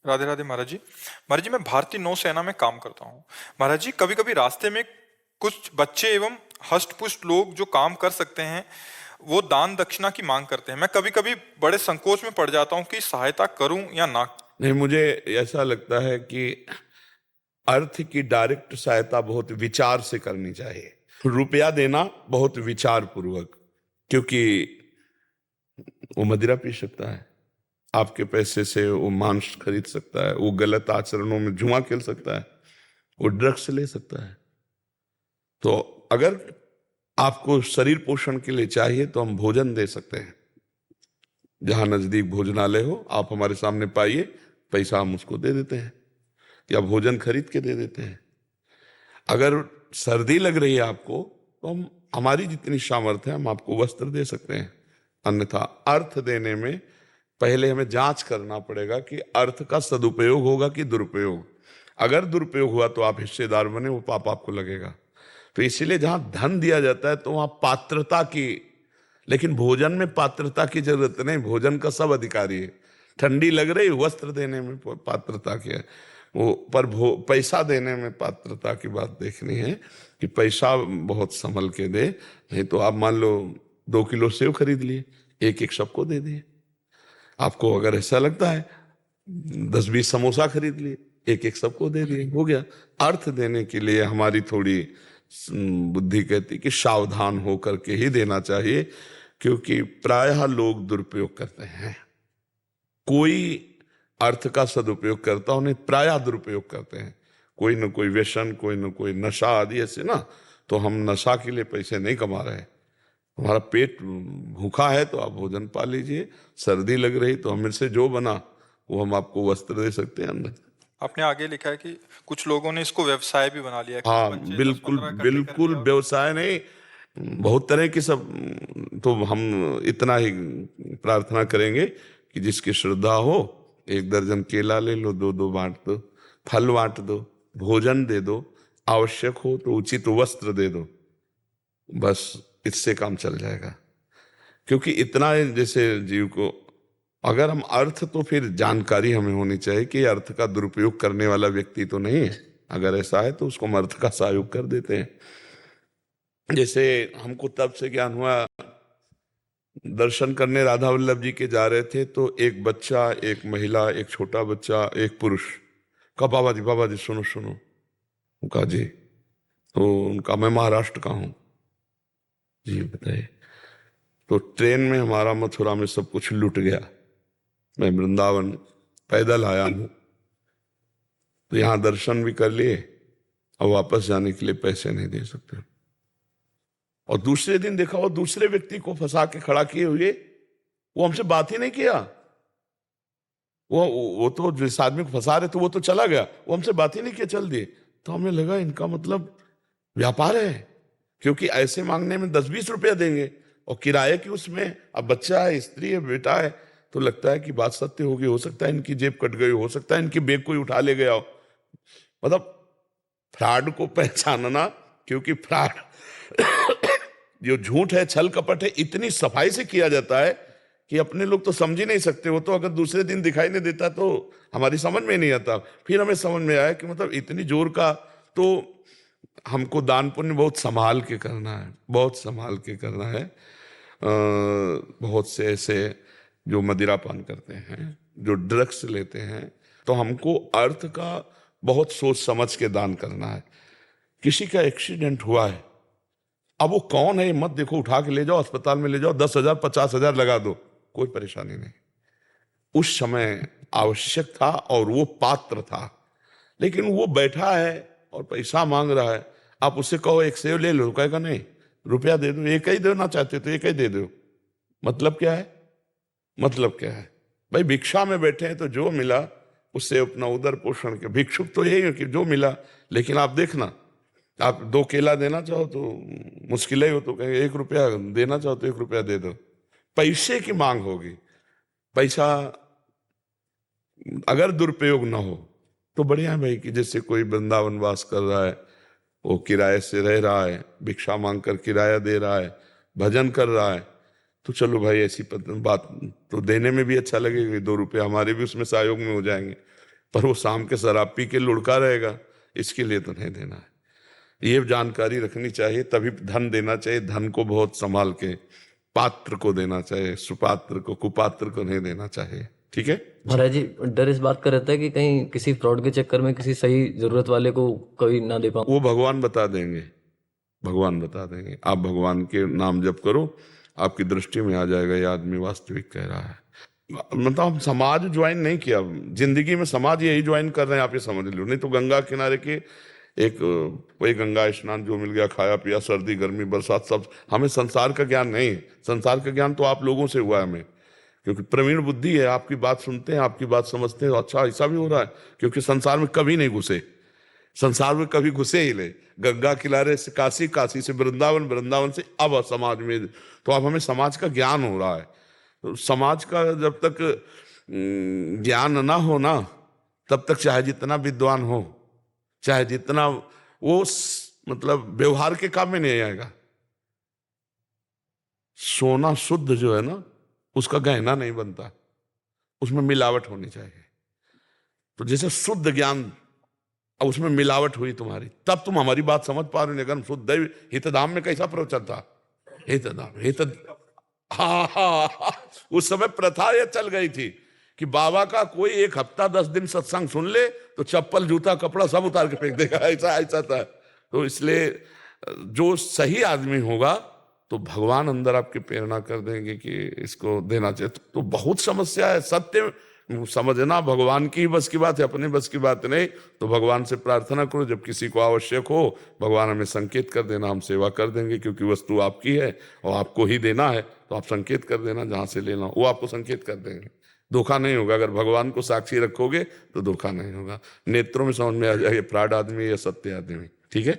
राधे राधे महाराज जी। महाराज जी, मैं भारतीय नौसेना में काम करता हूँ। महाराज जी, कभी कभी रास्ते में कुछ बच्चे एवं हष्ट पुष्ट लोग जो काम कर सकते हैं वो दान दक्षिणा की मांग करते हैं। मैं कभी कभी बड़े संकोच में पड़ जाता हूँ कि सहायता करूं या ना। नहीं, मुझे ऐसा लगता है कि अर्थ की डायरेक्ट सहायता बहुत विचार से करनी चाहिए। रुपया देना बहुत विचार पूर्वक, क्योंकि वो मदिरा पी सकता है, आपके पैसे से वो मांस खरीद सकता है, वो गलत आचरणों में जुआ खेल सकता है, वो ड्रग्स ले सकता है। तो अगर आपको शरीर पोषण के लिए चाहिए तो हम भोजन दे सकते हैं। जहां नजदीक भोजनालय हो आप हमारे सामने पाइए, पैसा हम उसको दे देते हैं या भोजन खरीद के दे देते हैं। अगर सर्दी लग रही है आपको तो हम हमारी जितनी सामर्थ्य है हम आपको वस्त्र दे सकते हैं। अन्यथा अर्थ देने में पहले हमें जांच करना पड़ेगा कि अर्थ का सदुपयोग होगा कि दुरुपयोग। अगर दुरुपयोग हुआ तो आप हिस्सेदार बने, वो पाप आपको लगेगा। तो इसीलिए जहां धन दिया जाता है तो वहां पात्रता की, लेकिन भोजन में पात्रता की जरूरत नहीं, भोजन का सब अधिकारी है। ठंडी लग रही, वस्त्र देने में पात्रता की है वो, पर पैसा देने में पात्रता की बात देखनी है कि पैसा बहुत संभल के दे। नहीं तो आप मान लो 2 किलो सेव खरीद लिए, एक एक सबको दे दिए। आपको अगर ऐसा लगता है 10-20 समोसा खरीद लिए, एक एक सबको दे दिए, हो गया। अर्थ देने के लिए हमारी थोड़ी बुद्धि कहती कि सावधान होकर के ही देना चाहिए, क्योंकि प्रायः लोग दुरुपयोग करते हैं। कोई अर्थ का सदुपयोग करता उन्हें प्रायः दुरुपयोग करते हैं। कोई न कोई व्यसन, कोई न कोई नशा आदि ऐसे ना। तो हम नशा के लिए पैसे नहीं कमा रहे हैं। हमारा पेट भूखा है तो आप भोजन पा लीजिए, सर्दी लग रही तो हमें से जो बना वो हम आपको वस्त्र दे सकते हैं अंदर। आपने आगे लिखा है कि कुछ लोगों ने इसको व्यवसाय भी बना लिया है। कुछ हाँ, बच्चे दस बिल्कुल पंद्रह इकट्ठे बिल्कुल करके और व्यवसाय नहीं, बहुत तरह की सब। तो हम इतना ही प्रार्थना करेंगे कि जिसकी श्रद्धा हो 1 दर्जन केला ले लो, 2-2 बांट दो, फल बांट दो, भोजन दे दो, आवश्यक हो तो उचित वस्त्र दे दो, बस इससे काम चल जाएगा। क्योंकि इतना जैसे जीव को अगर हम अर्थ, तो फिर जानकारी हमें होनी चाहिए कि अर्थ का दुरुपयोग करने वाला व्यक्ति तो नहीं है। अगर ऐसा है तो उसको हम अर्थ का सहयोग कर देते हैं। जैसे हमको तब से ज्ञान हुआ, दर्शन करने राधा वल्लभ जी के जा रहे थे तो एक बच्चा, एक महिला, एक छोटा बच्चा, एक पुरुष का, बाबा जी सुनो सुनो। उनका जी, तो उनका मैं महाराष्ट्र का हूँ। जी बताइए। तो ट्रेन में हमारा मथुरा में सब कुछ लूट गया, मैं वृंदावन पैदल आया हूँ, तो यहाँ दर्शन भी कर लिए और वापस जाने के लिए पैसे नहीं दे सकते। और दूसरे दिन देखा वो दूसरे व्यक्ति को फंसा के खड़ा किए हुए, वो हमसे बात ही नहीं किया। वो तो जिस आदमी को फंसा रहे थे वो तो चला गया, वो हमसे बात ही नहीं किया, चल दिए। तो हमें लगा इनका मतलब व्यापार है, क्योंकि ऐसे मांगने में 10-20 रुपया देंगे और किराए की उसमें, अब बच्चा है, स्त्री है, बेटा है, तो लगता है कि बात सत्य होगी। हो सकता है इनकी जेब कट गई, हो सकता है इनकी बैग कोई उठा ले गया हो। मतलब फ्रॉड को पहचानना, क्योंकि फ्रॉड जो झूठ है, छल कपट है, इतनी सफाई से किया जाता है कि अपने लोग तो समझ ही नहीं सकते। वो तो अगर दूसरे दिन दिखाई नहीं देता तो हमारी समझ में नहीं आता। फिर हमें समझ में आया कि मतलब इतनी जोर का, तो हमको दान पुण्य बहुत संभाल के करना है, बहुत संभाल के करना है। बहुत से ऐसे जो मदिरा पान करते हैं, जो ड्रग्स लेते हैं, तो हमको अर्थ का बहुत सोच समझ के दान करना है। किसी का एक्सीडेंट हुआ है, अब वो कौन है मत देखो, उठा के ले जाओ, अस्पताल में ले जाओ, 10,000 50,000 लगा दो, कोई परेशानी नहीं। उस समय आवश्यक था और वो पात्र था, लेकिन वो बैठा है और पैसा मांग रहा है। आप उससे कहो एक सेव ले लो, कहेगा नहीं, रुपया दे दो, एक ही देना चाहते तो एक ही दे दो। मतलब क्या है? मतलब क्या है भाई? भिक्षा में बैठे हैं तो जो मिला उससे अपना उदर पोषण के, भिक्षुक तो यही है कि जो मिला। लेकिन आप देखना, आप 2 केला देना चाहो तो मुश्किल ही हो, तो कहेंगे 1 रुपया देना चाहो तो 1 रुपया दे दो। पैसे की मांग होगी। पैसा अगर दुरुपयोग ना हो तो बढ़िया है भाई, कि जैसे कोई वृंदावन वास कर रहा है, वो किराए से रह रहा है, भिक्षा मांग कर किराया दे रहा है, भजन कर रहा है, तो चलो भाई ऐसी बात तो देने में भी अच्छा लगेगा, 2 रुपये हमारे भी उसमें सहयोग में हो जाएंगे। पर वो शाम के शराब पी के लुढ़का रहेगा, इसके लिए तो नहीं देना है। ये जानकारी रखनी चाहिए, तभी धन देना चाहिए। धन को बहुत संभाल के पात्र को देना चाहिए, सुपात्र को, कुपात्र को नहीं देना चाहिए। ठीक है महाराज जी, डर इस बात का रहता है कि कहीं किसी फ्रॉड के चक्कर में किसी सही जरूरत वाले को कोई ना दे पाऊं। वो भगवान बता देंगे, भगवान बता देंगे। आप भगवान के नाम जप करो, आपकी दृष्टि में आ जाएगा ये आदमी वास्तविक कह रहा है। मतलब हम समाज ज्वाइन नहीं किया, जिंदगी में समाज यही ज्वाइन कर रहे हैं, आप ये समझ लो। नहीं तो गंगा किनारे के एक वही गंगा स्नान जो मिल गया, खाया पिया, सर्दी गर्मी बरसात सब। हमें संसार का ज्ञान नहीं, संसार का ज्ञान तो आप लोगों से हुआ है हमें, क्योंकि प्रवीण बुद्धि है, आपकी बात सुनते हैं, आपकी बात समझते हैं। अच्छा ऐसा भी हो रहा है, क्योंकि संसार में कभी नहीं घुसे, संसार में कभी घुसे ही नहीं। गंगा किनारे से काशी, काशी से वृंदावन, वृंदावन से अब समाज में। तो अब हमें समाज का ज्ञान हो रहा है। तो समाज का जब तक ज्ञान ना हो ना, तब तक चाहे जितना विद्वान हो, चाहे जितना वो मतलब व्यवहार के काम में नहीं आएगा। सोना शुद्ध जो है ना, उसका गहना नहीं बनता, उसमें मिलावट होनी चाहिए। तो जैसे शुद्ध ज्ञान, अब उसमें मिलावट हुई तुम्हारी, तब तुम हमारी बात समझ पा रहे हो। अगर शुद्ध हितधाम में कैसा प्रवचन था, हितधाम हित, हाँ, उस समय प्रथा ये चल गई थी कि बाबा का कोई 1 हफ्ता 10 दिन सत्संग सुन ले तो चप्पल जूता कपड़ा सब उतार के फेंक देगा, ऐसा ऐसा था। तो इसलिए जो सही आदमी होगा तो भगवान अंदर आपकी प्रेरणा कर देंगे कि इसको देना चाहिए। तो बहुत समस्या है, सत्य समझना भगवान की बस की बात है, अपने बस की बात नहीं। तो भगवान से प्रार्थना करो, जब किसी को आवश्यक हो भगवान हमें संकेत कर देना, हम सेवा कर देंगे, क्योंकि वस्तु आपकी है और आपको ही देना है। तो आप संकेत कर देना, जहां से लेना वो आपको संकेत कर देंगे। धोखा नहीं होगा, अगर भगवान को साक्षी रखोगे तो धोखा नहीं होगा। नेत्रों में समझ में आ जाए ये फ्रॉड आदमी या सत्य आदमी। ठीक है।